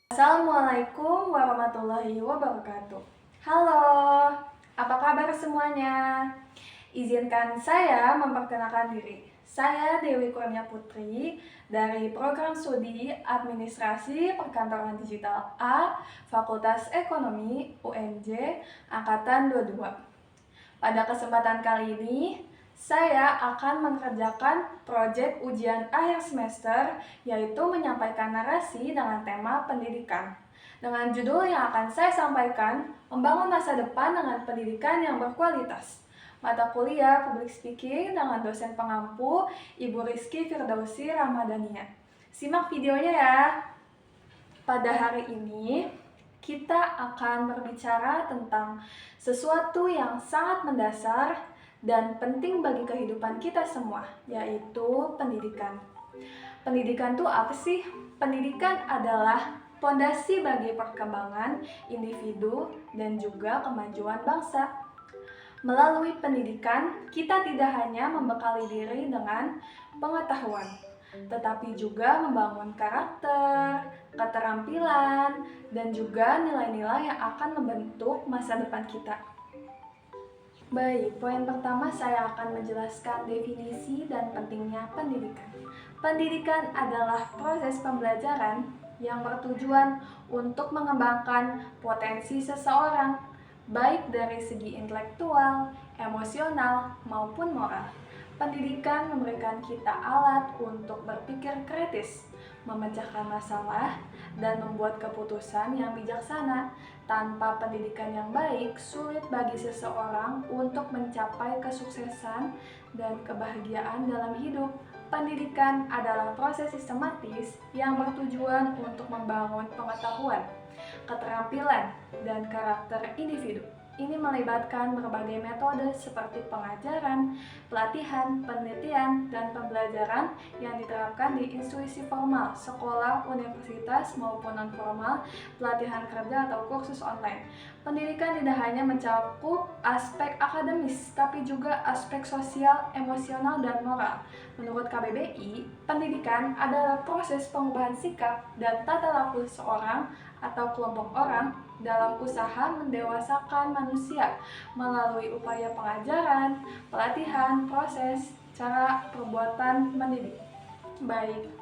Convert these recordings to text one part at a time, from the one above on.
Assalamualaikum warahmatullahi wabarakatuh. Halo, apa kabar semuanya? Izinkan saya memperkenalkan diri. Saya Dewi Kurnia Putri dari Program Studi Administrasi Perkantoran Digital A, Fakultas Ekonomi UNJ Angkatan 22. Pada kesempatan kali ini, saya akan mengerjakan proyek ujian akhir semester, yaitu menyampaikan narasi dengan tema pendidikan. Dengan judul yang akan saya sampaikan, membangun masa depan dengan pendidikan yang berkualitas. Mata kuliah Public Speaking dengan dosen pengampu Ibu Rizky Firdausi Ramadhania. Simak videonya ya. Pada hari ini, kita akan berbicara tentang sesuatu yang sangat mendasar dan penting bagi kehidupan kita semua, yaitu pendidikan. Pendidikan itu apa sih? Pendidikan adalah fondasi bagi perkembangan individu dan juga kemajuan bangsa. Melalui pendidikan, kita tidak hanya membekali diri dengan pengetahuan, tetapi juga membangun karakter, keterampilan, dan juga nilai-nilai yang akan membentuk masa depan kita. Baik, poin pertama saya akan menjelaskan definisi dan pentingnya pendidikan. Pendidikan adalah proses pembelajaran yang bertujuan untuk mengembangkan potensi seseorang, baik dari segi intelektual, emosional, maupun moral. Pendidikan memberikan kita alat untuk berpikir kritis, memecahkan masalah, dan membuat keputusan yang bijaksana. Tanpa pendidikan yang baik, sulit bagi seseorang untuk mencapai kesuksesan dan kebahagiaan dalam hidup. Pendidikan adalah proses sistematis yang bertujuan untuk membangun pengetahuan, keterampilan, dan karakter individu. Ini melibatkan berbagai metode seperti pengajaran, pelatihan, penelitian, dan pembelajaran yang diterapkan di institusi formal, sekolah, universitas, maupun non-formal, pelatihan kerja atau kursus online. Pendidikan tidak hanya mencakup aspek akademis, tapi juga aspek sosial, emosional, dan moral. Menurut KBBI, pendidikan adalah proses pengubahan sikap dan tata laku seorang atau kelompok orang dalam usaha mendewasakan manusia melalui upaya pengajaran, pelatihan, proses, cara perbuatan mendidik. Baik,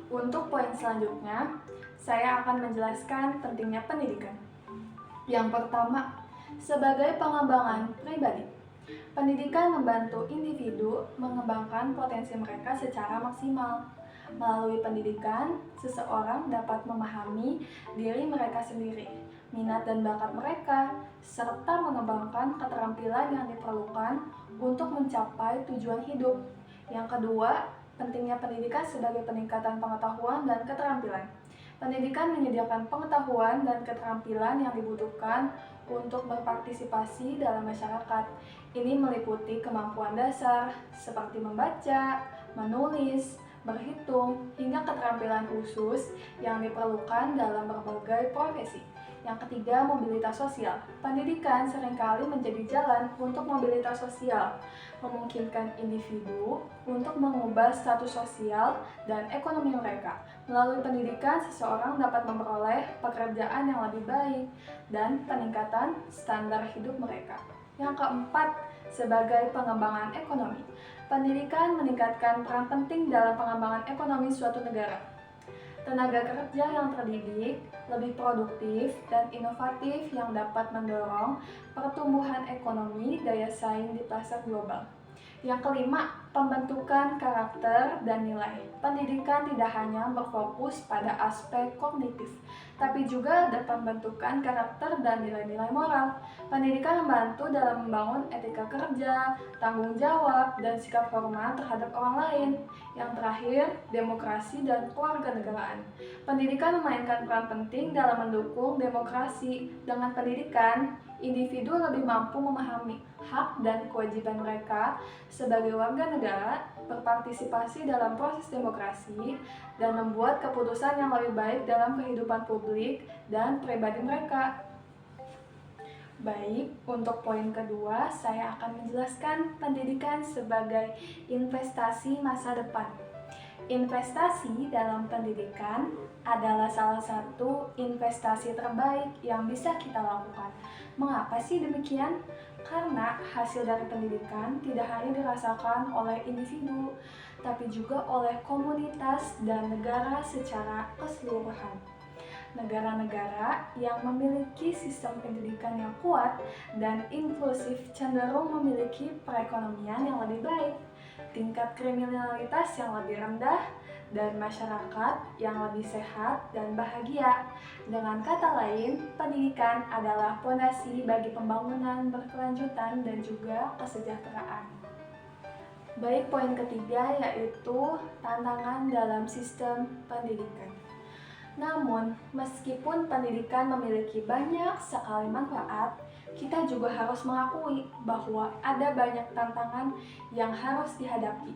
untuk poin selanjutnya, saya akan menjelaskan pentingnya pendidikan. Yang pertama, sebagai pengembangan pribadi. Pendidikan membantu individu mengembangkan potensi mereka secara maksimal. Melalui pendidikan, seseorang dapat memahami diri mereka sendiri, minat dan bakat mereka, serta mengembangkan keterampilan yang diperlukan untuk mencapai tujuan hidup. Yang kedua, pentingnya pendidikan sebagai peningkatan pengetahuan dan keterampilan. Pendidikan menyediakan pengetahuan dan keterampilan yang dibutuhkan untuk berpartisipasi dalam masyarakat. Ini meliputi kemampuan dasar seperti membaca, menulis, berhitung, hingga keterampilan khusus yang diperlukan dalam berbagai profesi. Yang ketiga, mobilitas sosial. Pendidikan seringkali menjadi jalan untuk mobilitas sosial, memungkinkan individu untuk mengubah status sosial dan ekonomi mereka. Melalui pendidikan, seseorang dapat memperoleh pekerjaan yang lebih baik dan peningkatan standar hidup mereka. Yang keempat, sebagai pengembangan ekonomi. Pendidikan meningkatkan peran penting dalam pengembangan ekonomi suatu negara. Tenaga kerja yang terdidik, lebih produktif, dan inovatif yang dapat mendorong pertumbuhan ekonomi daya saing di pasar global. Yang kelima, pembentukan karakter dan nilai. Pendidikan tidak hanya berfokus pada aspek kognitif, tapi juga dapat pembentukan karakter dan nilai-nilai moral. Pendidikan membantu dalam membangun etika kerja, tanggung jawab, dan sikap hormat terhadap orang lain. Yang terakhir, demokrasi dan kewarganegaraan. Pendidikan memainkan peran penting dalam mendukung demokrasi. Dengan pendidikan, individu lebih mampu memahami hak dan kewajiban mereka sebagai warga negara, berpartisipasi dalam proses demokrasi, dan membuat keputusan yang lebih baik dalam kehidupan publik dan pribadi mereka. Baik, untuk poin kedua, saya akan menjelaskan pendidikan sebagai investasi masa depan. Investasi dalam pendidikan adalah salah satu investasi terbaik yang bisa kita lakukan. Mengapa sih demikian? Karena hasil dari pendidikan tidak hanya dirasakan oleh individu, tapi juga oleh komunitas dan negara secara keseluruhan. Negara-negara yang memiliki sistem pendidikan yang kuat dan inklusif cenderung memiliki perekonomian yang lebih baik, tingkat kriminalitas yang lebih rendah, dan masyarakat yang lebih sehat dan bahagia. Dengan kata lain, pendidikan adalah fondasi bagi pembangunan berkelanjutan dan juga kesejahteraan. Baik, poin ketiga yaitu tantangan dalam sistem pendidikan. Namun, meskipun pendidikan memiliki banyak sekali manfaat, kita juga harus mengakui bahwa ada banyak tantangan yang harus dihadapi.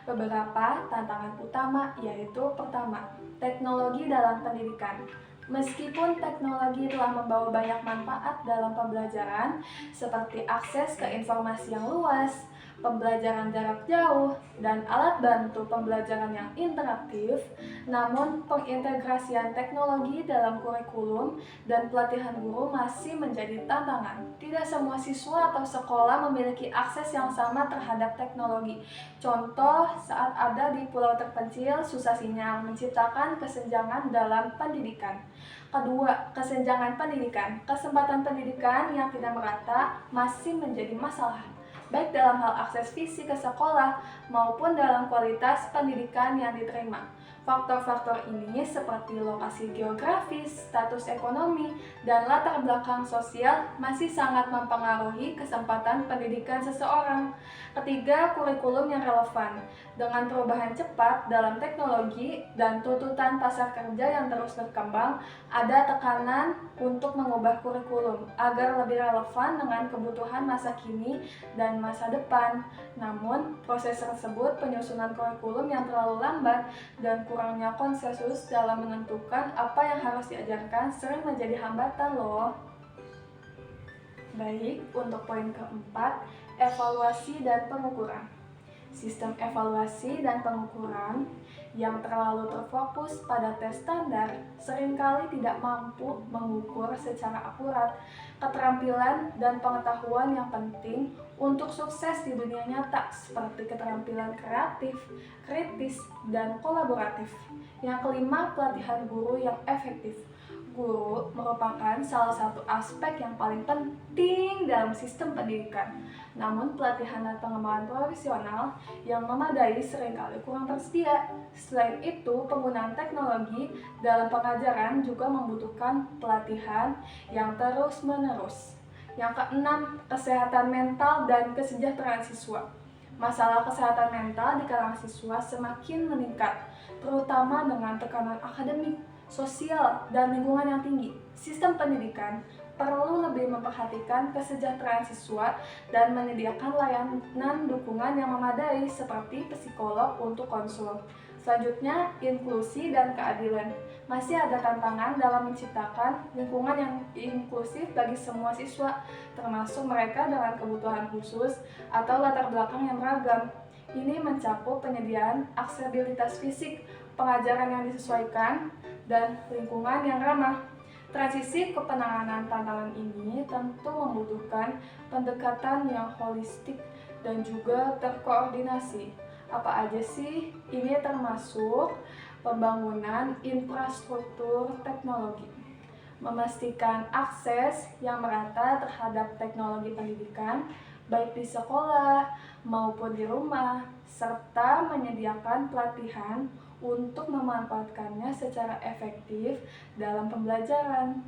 Beberapa tantangan utama yaitu pertama, teknologi dalam pendidikan. Meskipun teknologi telah membawa banyak manfaat dalam pembelajaran, seperti akses ke informasi yang luas, pembelajaran jarak jauh, dan alat bantu pembelajaran yang interaktif, namun pengintegrasian teknologi dalam kurikulum dan pelatihan guru masih menjadi tantangan. Tidak semua siswa atau sekolah memiliki akses yang sama terhadap teknologi. Contoh, saat ada di pulau terpencil, susah sinyal, menciptakan kesenjangan dalam pendidikan. Kedua, kesenjangan pendidikan. Kesempatan pendidikan yang tidak merata masih menjadi masalah, baik dalam hal akses fisik ke sekolah maupun dalam kualitas pendidikan yang diterima. Faktor-faktor ini seperti lokasi geografis, status ekonomi, dan latar belakang sosial masih sangat mempengaruhi kesempatan pendidikan seseorang. Ketiga, kurikulum yang relevan. Dengan perubahan cepat dalam teknologi dan tuntutan pasar kerja yang terus berkembang, ada tekanan untuk mengubah kurikulum agar lebih relevan dengan kebutuhan masa kini dan masa depan. Namun, proses tersebut penyusunan kurikulum yang terlalu lambat dan kurangnya konsensus dalam menentukan apa yang harus diajarkan sering menjadi hambatan loh. Baik, untuk poin keempat, evaluasi dan pengukuran. Sistem evaluasi dan pengukuran yang terlalu terfokus pada tes standar seringkali tidak mampu mengukur secara akurat keterampilan dan pengetahuan yang penting untuk sukses di dunia nyata, seperti keterampilan kreatif, kritis, dan kolaboratif. Yang kelima, pelatihan guru yang efektif. Guru merupakan salah satu aspek yang paling penting dalam sistem pendidikan. Namun, pelatihan dan pengembangan profesional yang memadai seringkali kurang tersedia. Selain itu, penggunaan teknologi dalam pengajaran juga membutuhkan pelatihan yang terus-menerus. Yang keenam, kesehatan mental dan kesejahteraan siswa. Masalah kesehatan mental di kalangan siswa semakin meningkat, terutama dengan tekanan akademik, sosial, dan lingkungan yang tinggi. Sistem pendidikan perlu lebih memperhatikan kesejahteraan siswa dan menyediakan layanan dukungan yang memadai seperti psikolog untuk konsul. Selanjutnya, inklusi dan keadilan. Masih ada tantangan dalam menciptakan lingkungan yang inklusif bagi semua siswa, termasuk mereka dengan kebutuhan khusus atau latar belakang yang beragam. Ini mencakup penyediaan aksesibilitas fisik, pengajaran yang disesuaikan, dan lingkungan yang ramah. Transisi ke penanganan tantangan ini tentu membutuhkan pendekatan yang holistik dan juga terkoordinasi. Apa aja sih? Ini termasuk pembangunan infrastruktur teknologi, memastikan akses yang merata terhadap teknologi pendidikan, baik di sekolah maupun di rumah, serta menyediakan pelatihan untuk memanfaatkannya secara efektif dalam pembelajaran.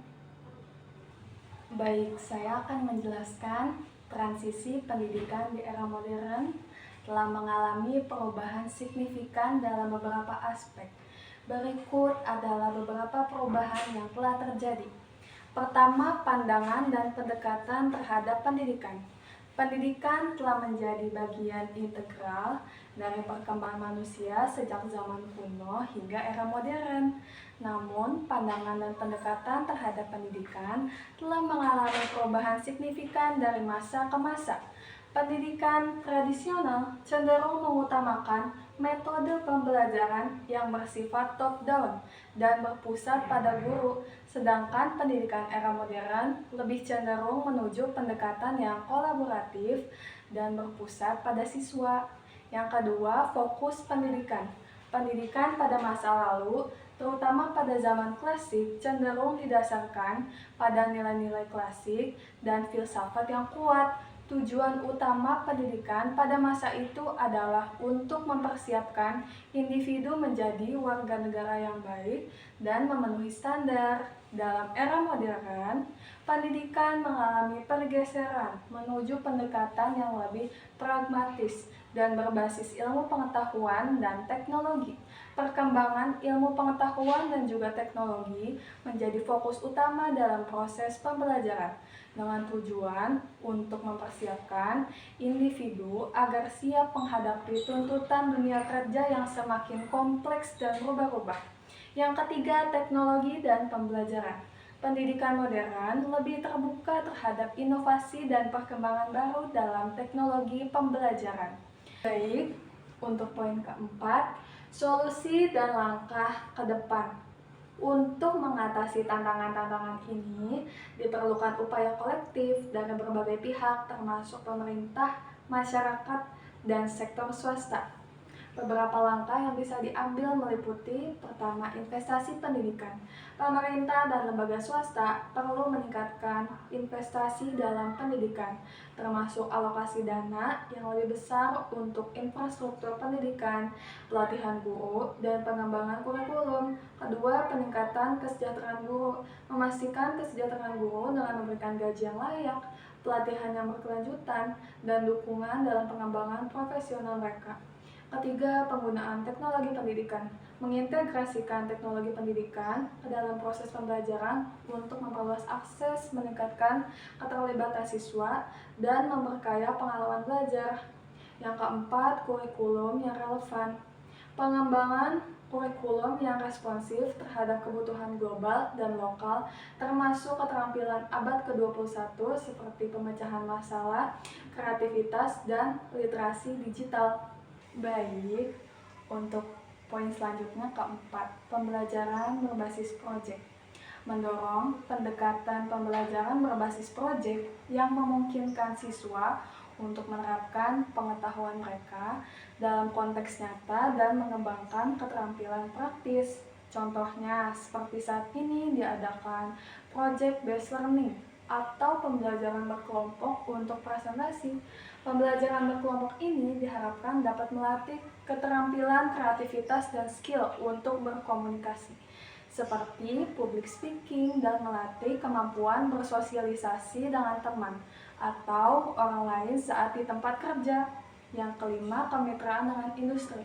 Baik, saya akan menjelaskan transisi pendidikan di era modern telah mengalami perubahan signifikan dalam beberapa aspek. Berikut adalah beberapa perubahan yang telah terjadi. Pertama, pandangan dan pendekatan terhadap pendidikan. Pendidikan telah menjadi bagian integral dari perkembangan manusia sejak zaman kuno hingga era modern. Namun, pandangan dan pendekatan terhadap pendidikan telah mengalami perubahan signifikan dari masa ke masa. Pendidikan tradisional cenderung mengutamakan metode pembelajaran yang bersifat top-down dan berpusat pada guru, sedangkan pendidikan era modern lebih cenderung menuju pendekatan yang kolaboratif dan berpusat pada siswa. Yang kedua, fokus pendidikan. Pendidikan pada masa lalu, terutama pada zaman klasik, cenderung didasarkan pada nilai-nilai klasik dan filsafat yang kuat. Tujuan utama pendidikan pada masa itu adalah untuk mempersiapkan individu menjadi warga negara yang baik dan memenuhi standar. Dalam era modern, pendidikan mengalami pergeseran menuju pendekatan yang lebih pragmatis dan berbasis ilmu pengetahuan dan teknologi. Perkembangan ilmu pengetahuan dan juga teknologi menjadi fokus utama dalam proses pembelajaran, dengan tujuan untuk mempersiapkan individu agar siap menghadapi tuntutan dunia kerja yang semakin kompleks dan berubah-ubah. Yang ketiga, teknologi dan pembelajaran. Pendidikan modern lebih terbuka terhadap inovasi dan perkembangan baru dalam teknologi pembelajaran. Baik, untuk poin keempat, solusi dan langkah ke depan. Untuk mengatasi tantangan-tantangan ini, diperlukan upaya kolektif dari berbagai pihak termasuk pemerintah, masyarakat, dan sektor swasta. Beberapa langkah yang bisa diambil meliputi: pertama, investasi pendidikan. Pemerintah dan lembaga swasta perlu meningkatkan investasi dalam pendidikan, termasuk alokasi dana yang lebih besar untuk infrastruktur pendidikan, pelatihan guru, dan pengembangan kurikulum. Kedua, peningkatan kesejahteraan guru. Memastikan kesejahteraan guru dengan memberikan gaji yang layak, pelatihan yang berkelanjutan, dan dukungan dalam pengembangan profesional mereka. Ketiga, penggunaan teknologi pendidikan. Mengintegrasikan teknologi pendidikan ke dalam proses pembelajaran untuk memperluas akses, meningkatkan keterlibatan siswa, dan memperkaya pengalaman belajar. Yang keempat, kurikulum yang relevan. Pengembangan kurikulum yang responsif terhadap kebutuhan global dan lokal, termasuk keterampilan abad ke-21 seperti pemecahan masalah, kreativitas, dan literasi digital. Baik, untuk poin selanjutnya keempat, pembelajaran berbasis proyek. Mendorong pendekatan pembelajaran berbasis proyek yang memungkinkan siswa untuk menerapkan pengetahuan mereka dalam konteks nyata dan mengembangkan keterampilan praktis. Contohnya, seperti saat ini diadakan project based learning atau pembelajaran berkelompok untuk presentasi. Pembelajaran berkelompok ini diharapkan dapat melatih keterampilan, kreativitas, dan skill untuk berkomunikasi, seperti public speaking, dan melatih kemampuan bersosialisasi dengan teman atau orang lain saat di tempat kerja. Yang kelima, kemitraan dengan industri.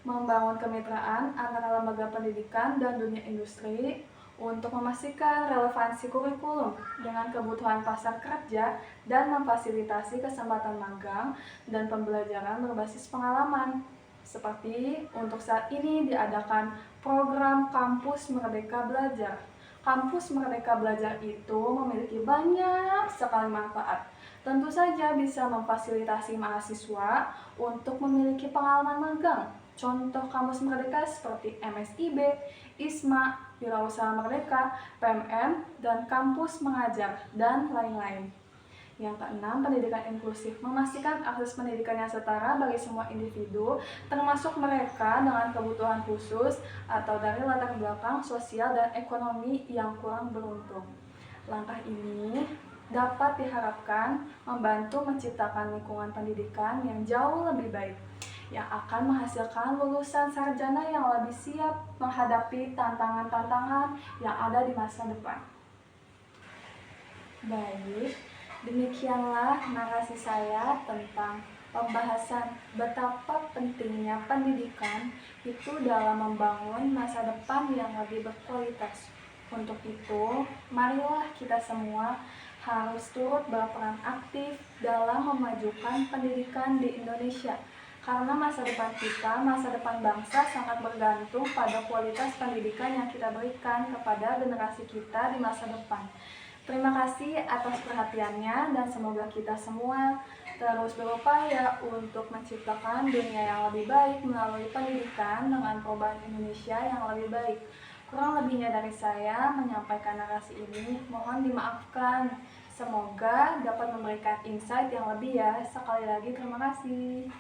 Membangun kemitraan antara lembaga pendidikan dan dunia industri untuk memastikan relevansi kurikulum dengan kebutuhan pasar kerja dan memfasilitasi kesempatan magang dan pembelajaran berbasis pengalaman. Seperti untuk saat ini diadakan program Kampus Merdeka Belajar. Kampus Merdeka Belajar itu memiliki banyak sekali manfaat. Tentu saja bisa memfasilitasi mahasiswa untuk memiliki pengalaman magang. Contoh kampus merdeka seperti MSIB, ISMA, Wirausaha Merdeka, PMM, dan kampus mengajar, dan lain-lain. Yang keenam, pendidikan inklusif. Memastikan akses pendidikan yang setara bagi semua individu, termasuk mereka dengan kebutuhan khusus atau dari latar belakang sosial dan ekonomi yang kurang beruntung. Langkah ini dapat diharapkan membantu menciptakan lingkungan pendidikan yang jauh lebih baik, yang akan menghasilkan lulusan sarjana yang lebih siap menghadapi tantangan-tantangan yang ada di masa depan. Baik, demikianlah narasi saya tentang pembahasan betapa pentingnya pendidikan itu dalam membangun masa depan yang lebih berkualitas. Untuk itu, marilah kita semua harus turut berperan aktif dalam memajukan pendidikan di Indonesia. Karena masa depan kita, masa depan bangsa sangat bergantung pada kualitas pendidikan yang kita berikan kepada generasi kita di masa depan. Terima kasih atas perhatiannya dan semoga kita semua terus berupaya untuk menciptakan dunia yang lebih baik melalui pendidikan dengan perubahan Indonesia yang lebih baik. Kurang lebihnya dari saya menyampaikan narasi ini, mohon dimaafkan. Semoga dapat memberikan insight yang lebih ya. Sekali lagi terima kasih.